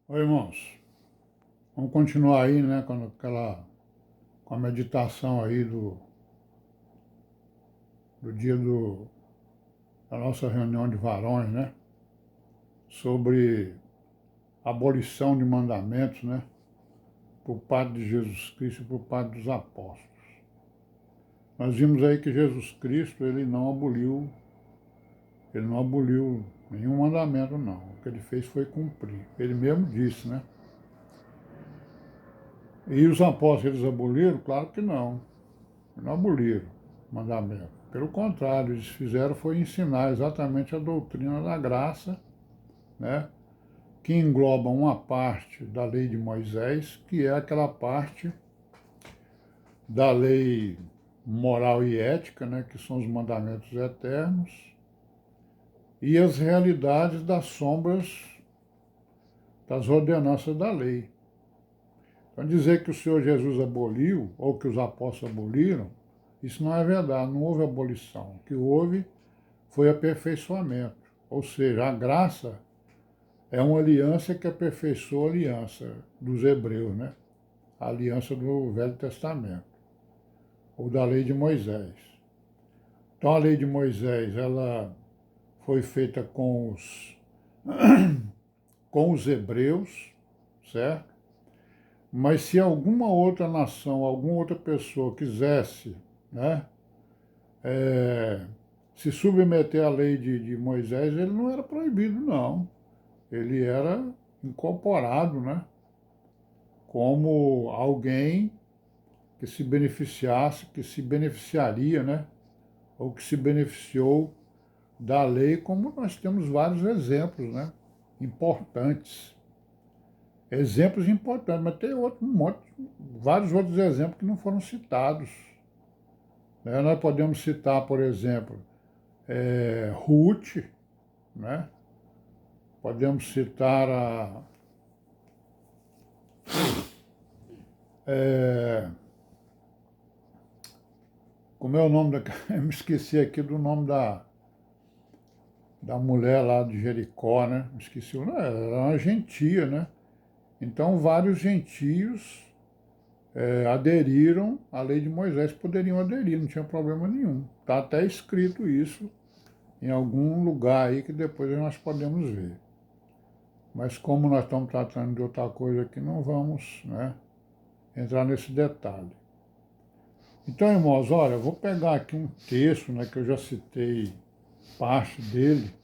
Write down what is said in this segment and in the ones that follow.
Oi, irmãos. Vamos continuar aí, né, com a meditação aí do dia da nossa reunião de varões, né, sobre abolição de mandamentos, né, por parte de Jesus Cristo e por parte dos apóstolos. Nós vimos aí que Jesus Cristo, ele não aboliu nenhum mandamento, não. O que ele fez foi cumprir. Ele mesmo disse, né? E os apóstolos, eles aboliram? Claro que não. Não aboliram o mandamento. Pelo contrário, eles fizeram foi ensinar exatamente a doutrina da graça, né, que engloba uma parte da lei de Moisés, que é aquela parte da lei moral e ética, né, que são os mandamentos eternos, e as realidades das sombras das ordenanças da lei. Então, dizer que o Senhor Jesus aboliu, ou que os apóstolos aboliram, isso não é verdade, não houve abolição. O que houve foi aperfeiçoamento. Ou seja, a graça é uma aliança que aperfeiçoa a aliança dos hebreus, né? A aliança do Velho Testamento, ou da lei de Moisés. Então a lei de Moisés, ela foi feita com os hebreus, certo? Mas se alguma outra nação, alguma outra pessoa quisesse, né, se submeter à lei de Moisés, ele não era proibido, não. Ele era incorporado, né, como alguém que se beneficiasse, que se beneficiaria, né, ou que se beneficiou da lei, como nós temos vários exemplos, né, importantes. Exemplos importantes, mas tem vários outros exemplos que não foram citados. Né? Nós podemos citar, por exemplo, Ruth, né? Podemos citar é, como é o nome da. Eu me esqueci aqui do nome da mulher lá de Jericó, né? Me esqueci o nome, ela era uma gentia, né? Então, vários gentios aderiram à lei de Moisés, poderiam aderir, não tinha problema nenhum. Está até escrito isso em algum lugar aí que depois nós podemos ver. Mas como nós estamos tratando de outra coisa aqui, não vamos, né, entrar nesse detalhe. Então, irmãos, olha, eu vou pegar aqui um texto, né, que eu já citei parte dele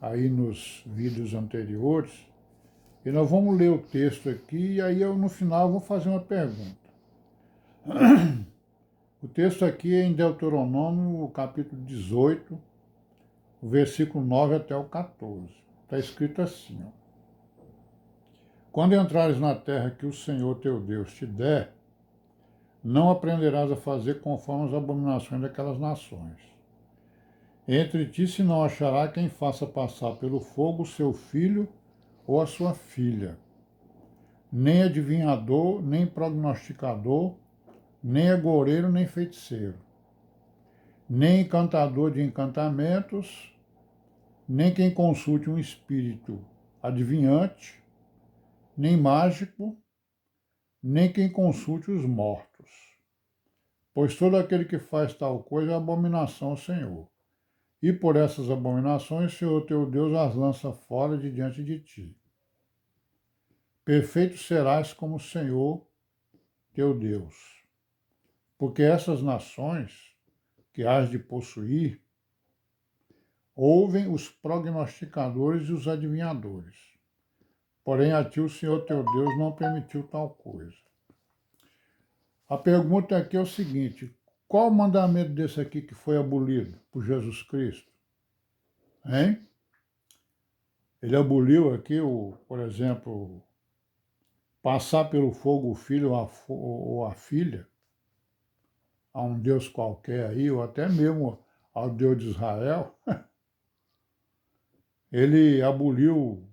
aí nos vídeos anteriores, e nós vamos ler o texto aqui, e aí eu, no final, vou fazer uma pergunta. O texto aqui é em Deuteronômio, capítulo 18, o versículo 9 até o 14. Está escrito assim, ó. Quando entrares na terra que o Senhor teu Deus te der, não aprenderás a fazer conforme as abominações daquelas nações. Entre ti se não achará quem faça passar pelo fogo o seu filho ou a sua filha, nem adivinhador, nem prognosticador, nem agoureiro, nem feiticeiro, nem encantador de encantamentos, nem quem consulte um espírito adivinhante, nem mágico, nem quem consulte os mortos. Pois todo aquele que faz tal coisa é abominação ao Senhor. E por essas abominações, o Senhor teu Deus as lança fora de diante de ti. Perfeito serás como o Senhor teu Deus. Porque essas nações que hás de possuir ouvem os prognosticadores e os adivinhadores. Porém, a ti o Senhor teu Deus não permitiu tal coisa. A pergunta aqui é o seguinte: qual o mandamento desse aqui que foi abolido por Jesus Cristo? Hein? Ele aboliu aqui, por exemplo, passar pelo fogo o filho ou a filha a um Deus qualquer aí, ou até mesmo ao Deus de Israel. Ele aboliu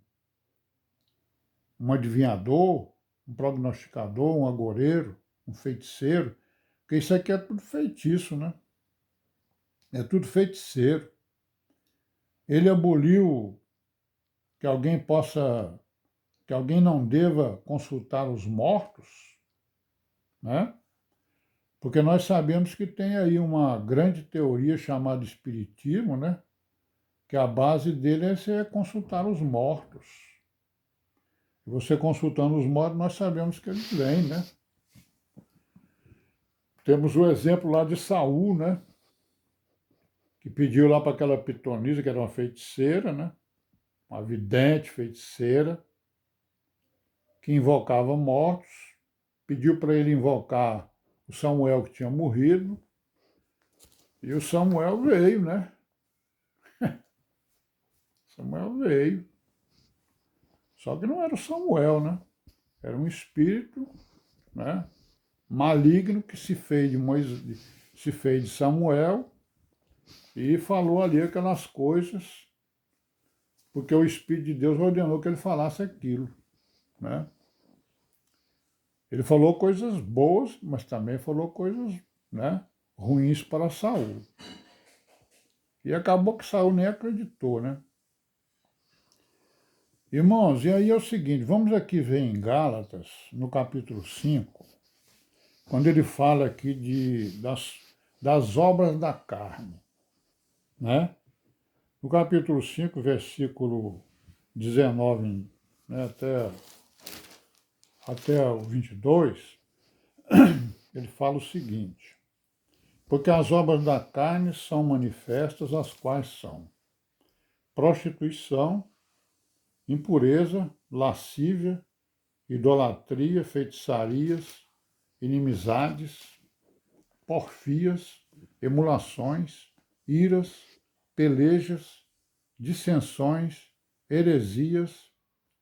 um adivinhador, um prognosticador, um agoureiro, um feiticeiro, porque isso aqui é tudo feitiço, né? É tudo feiticeiro. Ele aboliu que alguém possa que alguém não deva consultar os mortos, né? Porque nós sabemos que tem aí uma grande teoria chamada espiritismo, né? Que a base dele é você consultar os mortos. E você consultando os mortos, nós sabemos que eles vêm, né? Temos o exemplo lá de Saul, né? Que pediu lá para aquela pitonisa, que era uma feiticeira, né? Uma vidente feiticeira, que invocava mortos, pediu para ele invocar o Samuel que tinha morrido, e o Samuel veio, né? Samuel veio. Só que não era o Samuel, né? Era um espírito, né? Maligno que se fez de Moisés, se fez de Samuel e falou ali aquelas coisas, porque o Espírito de Deus ordenou que ele falasse aquilo, né? Ele falou coisas boas, mas também falou coisas, né, ruins para Saul. E acabou que Saul nem acreditou, né? Irmãos, e aí é o seguinte, vamos aqui ver em Gálatas, no capítulo 5, quando ele fala aqui das obras da carne, né? No capítulo 5, versículo 19, né, até o 22, ele fala o seguinte: porque as obras da carne são manifestas, as quais são prostituição, impureza, lascívia, idolatria, feitiçarias, inimizades, porfias, emulações, iras, pelejas, dissensões, heresias,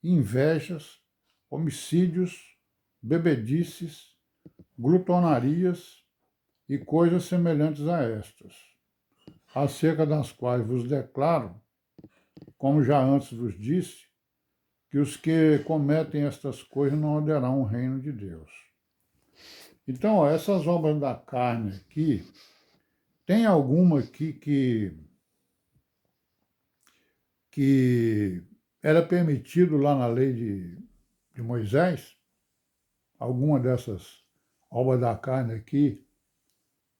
invejas, homicídios, bebedices, glutonarias e coisas semelhantes a estas, acerca das quais vos declaro, como já antes vos disse, que os que cometem estas coisas não herdarão o reino de Deus. Então, ó, essas obras da carne aqui, tem alguma aqui que era permitido lá na lei de Moisés? Alguma dessas obras da carne aqui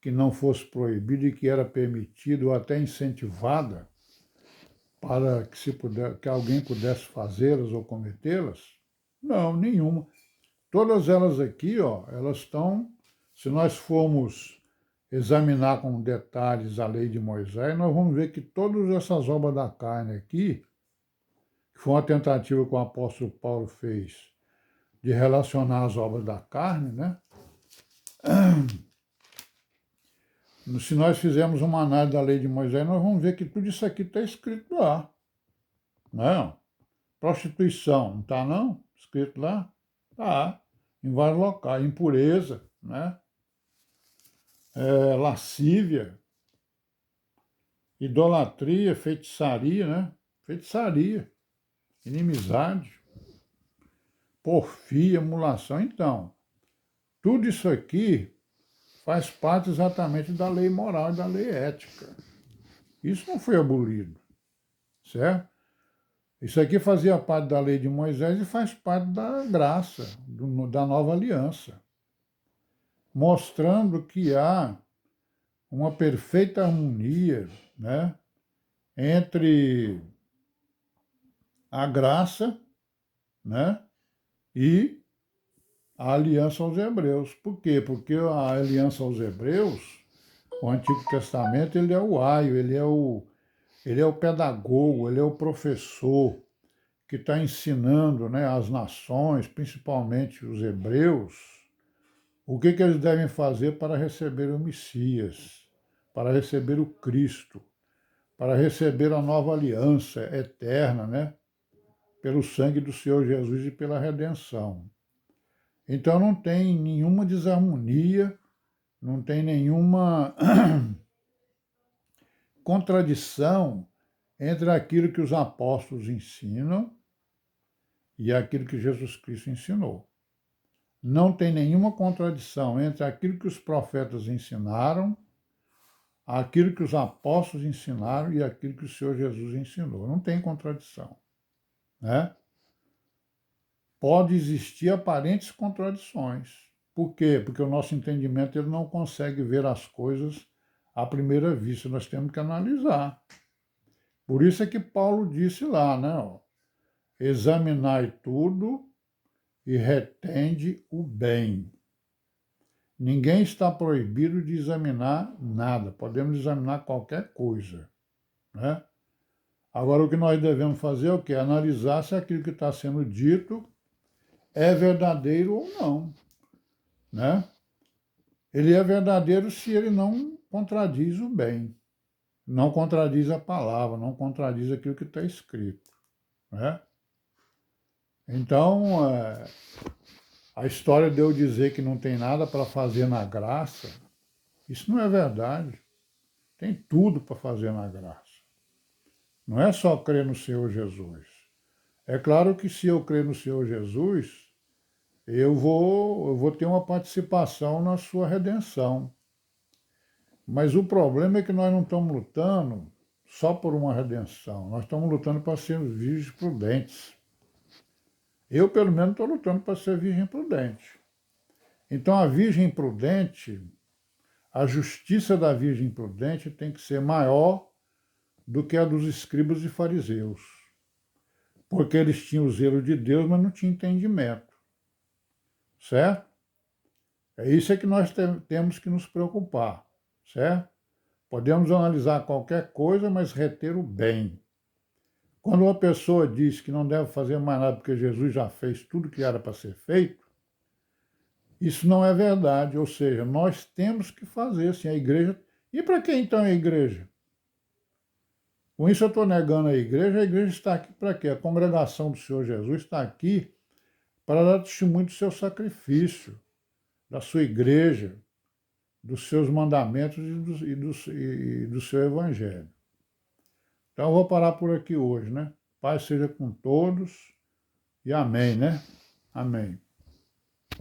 que não fosse proibida e que era permitido ou até incentivada para que, que alguém pudesse fazê-las ou cometê-las? Não, nenhuma. Todas elas aqui, ó, elas estão, se nós formos examinar com detalhes a lei de Moisés, nós vamos ver que todas essas obras da carne aqui, que foi uma tentativa que o apóstolo Paulo fez de relacionar as obras da carne, né? Se nós fizermos uma análise da lei de Moisés, nós vamos ver que tudo isso aqui está escrito lá. Não, prostituição, não está não? Escrito lá? Tá, em vários locais. Impureza, né? Lascívia, idolatria, feitiçaria, né? Feitiçaria, inimizade, porfia, emulação. Então, tudo isso aqui faz parte exatamente da lei moral e da lei ética. Isso não foi abolido, certo? Isso aqui fazia parte da lei de Moisés e faz parte da graça, da nova aliança, mostrando que há uma perfeita harmonia, né, entre a graça, né, e a aliança aos hebreus. Por quê? Porque a aliança aos hebreus, o Antigo Testamento, ele é o aio, ele é o pedagogo, ele é o professor que está ensinando, né, as nações, principalmente os hebreus, o que eles devem fazer para receber o Messias, para receber o Cristo, para receber a nova aliança eterna, né, pelo sangue do Senhor Jesus e pela redenção. Então não tem nenhuma desarmonia, não tem nenhuma contradição entre aquilo que os apóstolos ensinam e aquilo que Jesus Cristo ensinou. Não tem nenhuma contradição entre aquilo que os profetas ensinaram, aquilo que os apóstolos ensinaram e aquilo que o Senhor Jesus ensinou. Não tem contradição, né? pode existir aparentes contradições. Por quê? Porque o nosso entendimento ele não consegue ver as coisas à primeira vista, nós temos que analisar. Por isso é que Paulo disse lá, né? Ó, examinai tudo e retende o bem. Ninguém está proibido de examinar nada, podemos examinar qualquer coisa, né? Agora, o que nós devemos fazer é o quê? Analisar se aquilo que está sendo dito é verdadeiro ou não, né? Ele é verdadeiro se ele não contradiz o bem, não contradiz a palavra, não contradiz aquilo que está escrito, né? Então, a história de eu dizer que não tem nada para fazer na graça, isso não é verdade. Tem tudo para fazer na graça. Não é só crer no Senhor Jesus. É claro que se eu crer no Senhor Jesus, eu vou ter uma participação na sua redenção. Mas o problema é que nós não estamos lutando só por uma redenção, nós estamos lutando para ser virgens prudentes. Eu, pelo menos, estou lutando para ser virgem prudente. Então, a virgem prudente, a justiça da virgem prudente tem que ser maior do que a dos escribas e fariseus, porque eles tinham o zelo de Deus, mas não tinham entendimento, certo? É isso que nós temos que nos preocupar, certo? Podemos analisar qualquer coisa, mas reter o bem. Quando uma pessoa diz que não deve fazer mais nada porque Jesus já fez tudo que era para ser feito, isso não é verdade, ou seja, nós temos que fazer, assim, a igreja... E para que então é a igreja? Com isso eu estou negando a igreja está aqui para quê? A congregação do Senhor Jesus está aqui para dar testemunho do seu sacrifício, da sua igreja, dos seus mandamentos e do seu evangelho. Então eu vou parar por aqui hoje, né? Paz seja com todos e amém, né? Amém.